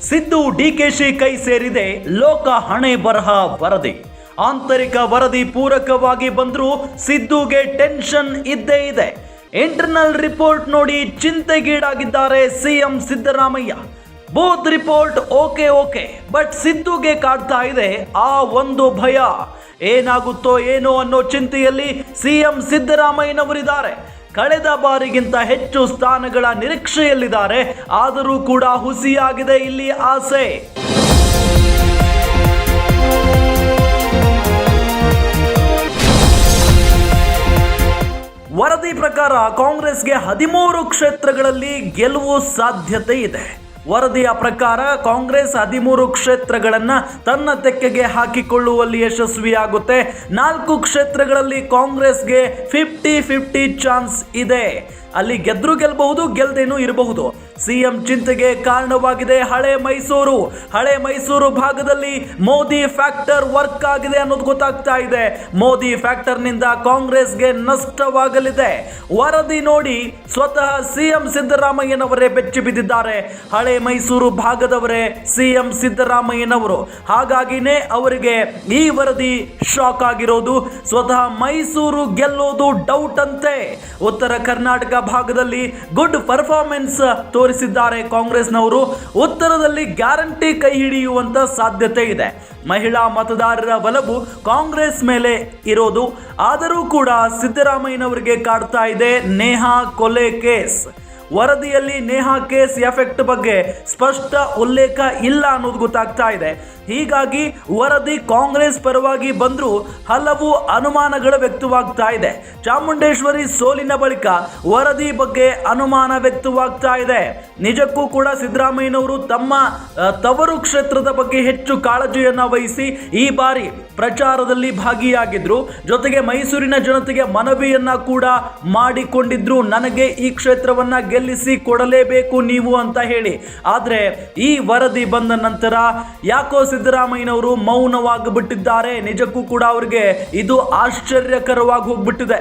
ಸಿದ್ದು ಡಿಕೆಶಿ ಕೈ ಸೇರಿದೆ ಲೋಕ ಹಣೆ ಬರಹ ವರದಿ. ಆಂತರಿಕ ವರದಿ ಪೂರಕವಾಗಿ ಬಂದರೂ ಸಿದ್ದುಗೆ ಟೆನ್ಷನ್ ಇದ್ದೇ ಇದೆ. ಇಂಟರ್ನಲ್ ರಿಪೋರ್ಟ್ ನೋಡಿ ಚಿಂತೆಗೀಡಾಗಿದ್ದಾರೆ CM Siddaramaiah. Both report okay but ಸಿದ್ದುಗೆ ಕಾಡ್ತಾ ಇದೆ ಆ ಒಂದು ಭಯ. ಏನಾಗುತ್ತೋ ಏನೋ ಅನ್ನೋ ಚಿಂತೆಯಲ್ಲಿ ಸಿಎಂ ಸಿದ್ದರಾಮಯ್ಯನವರಿದ್ದಾರೆ. ಕಳೆದ ಬಾರಿಗಿಂತ ಹೆಚ್ಚು ಸ್ಥಾನಗಳ ನಿರೀಕ್ಷೆಯಲ್ಲಿದ್ದಾರೆ. ಆದರೂ ಕೂಡ ಹುಸಿಯಾಗಿದೆ ಇಲ್ಲಿ ಆಸೆ. ವರದಿ ಪ್ರಕಾರ ಕಾಂಗ್ರೆಸ್ಗೆ 13 ಕ್ಷೇತ್ರಗಳಲ್ಲಿ ಗೆಲುವು ಸಾಧ್ಯತೆ ಇದೆ. ವರದಿಯ ಪ್ರಕಾರ ಕಾಂಗ್ರೆಸ್ 13 ಕ್ಷೇತ್ರಗಳನ್ನು ತನ್ನ ತೆಕ್ಕೆಗೆ ಹಾಕಿಕೊಳ್ಳುವಲ್ಲಿ ಯಶಸ್ವಿಯಾಗುತ್ತೆ. 4 ಕ್ಷೇತ್ರಗಳಲ್ಲಿ ಕಾಂಗ್ರೆಸ್ಗೆ 50-50 ಚಾನ್ಸ್ ಇದೆ. ಅಲ್ಲಿ ಗೆದ್ರೂ ಗೆಲ್ಲಬಹುದು, ಗೆಲ್ದೇನೂ ಇರಬಹುದು. ಸಿಎಂ ಚಿಂತೆಗೆ ಕಾರಣವಾಗಿದೆ ಹಳೆ ಮೈಸೂರು ಭಾಗದಲ್ಲಿ ಮೋದಿ ಫ್ಯಾಕ್ಟರ್ ವರ್ಕ್ ಆಗಿದೆ ಅನ್ನೋದು ಗೊತ್ತಾಗ್ತಾ ಇದೆ. ಮೋದಿ ಫ್ಯಾಕ್ಟರ್ನಿಂದ ಕಾಂಗ್ರೆಸ್ಗೆ ನಷ್ಟವಾಗಲಿದೆ. ವರದಿ ನೋಡಿ ಸ್ವತಃ ಸಿಎಂ ಸಿದ್ದರಾಮಯ್ಯನವರೇ ಬೆಚ್ಚಿ ಬಿದ್ದಿದ್ದಾರೆ. ಹಳೆ ಮೈಸೂರು ಭಾಗದವರೇ ಸಿಎಂ ಸಿದ್ದರಾಮಯ್ಯನವರು. ಹಾಗಾಗಿನೇ ಅವರಿಗೆ ಈ ವರದಿ ಶಾಕ್ ಆಗಿರೋದು. ಸ್ವತಃ ಮೈಸೂರು ಗೆಲ್ಲೋದು ಡೌಟ್ ಅಂತೆ. ಉತ್ತರ ಕರ್ನಾಟಕ ಭಾಗದಲ್ಲಿ ಗುಡ್ ಪರ್ಫಾರ್ಮೆನ್ಸ್ ತೋರಿಸಿದ್ದಾರೆ ಕಾಂಗ್ರೆಸ್ನವರು. ಉತ್ತರದಲ್ಲಿ ಗ್ಯಾರಂಟಿ ಕೈ ಹಿಡಿಯುವಂತ ಸಾಧ್ಯತೆ ಇದೆ. ಮಹಿಳಾ ಮತದಾರರ ಒಲವು ಕಾಂಗ್ರೆಸ್ ಮೇಲೆ ಇರೋದು. ಆದರೂ ಕೂಡ ಸಿದ್ದರಾಮಯ್ಯನವರಿಗೆ ಕಾಡ್ತಾ ಇದೆ ನೇಹಾ ಕೊಲೆ ಕೇಸ್. ವರದಿಯಲ್ಲಿ ನೇಹಾ ಕೇಸ್ ಎಫೆಕ್ಟ್ ಬಗ್ಗೆ ಸ್ಪಷ್ಟ ಉಲ್ಲೇಖ ಇಲ್ಲ ಅನ್ನೋದು ಗೊತ್ತಾಗ್ತಾ ಇದೆ. ಹೀಗಾಗಿ ವರದಿ ಕಾಂಗ್ರೆಸ್ ಪರವಾಗಿ ಬಂದರೂ ಹಲವು ಅನುಮಾನಗಳು ವ್ಯಕ್ತವಾಗ್ತಾ ಇದೆ. ಚಾಮುಂಡೇಶ್ವರಿ ಸೋಲಿನ ಬಳಿಕ ವರದಿ ಬಗ್ಗೆ ಅನುಮಾನ ವ್ಯಕ್ತವಾಗ್ತಾ ಇದೆ. ನಿಜಕ್ಕೂ ಕೂಡ ಸಿದ್ದರಾಮಯ್ಯನವರು ತಮ್ಮ ತವರು ಕ್ಷೇತ್ರದ ಬಗ್ಗೆ ಹೆಚ್ಚು ಕಾಳಜಿಯನ್ನು ವಹಿಸಿ ಈ ಬಾರಿ ಪ್ರಚಾರದಲ್ಲಿ ಭಾಗಿಯಾಗಿದ್ರು. ಜೊತೆಗೆ ಮೈಸೂರಿನ ಜನತೆಗೆ ಮನವಿಯನ್ನ ಕೂಡ ಮಾಡಿಕೊಂಡಿದ್ರು, ನನಗೆ ಈ ಕ್ಷೇತ್ರವನ್ನ ಗೆಲ್ಲಿಸಿ ಕೊಡಲೇಬೇಕು ನೀವು ಅಂತ ಹೇಳಿ. ಆದ್ರೆ ಈ ವರದಿ ಬಂದ ನಂತರ ಯಾಕೋ ಸಿದ್ದರಾಮಯ್ಯನವರು ಮೌನವಾಗಿ ಬಿಟ್ಟಿದ್ದಾರೆ. ನಿಜಕ್ಕೂ ಕೂಡ ಅವರಿಗೆ ಇದು ಆಶ್ಚರ್ಯಕರವಾಗಿ ಹೋಗ್ಬಿಟ್ಟಿದೆ.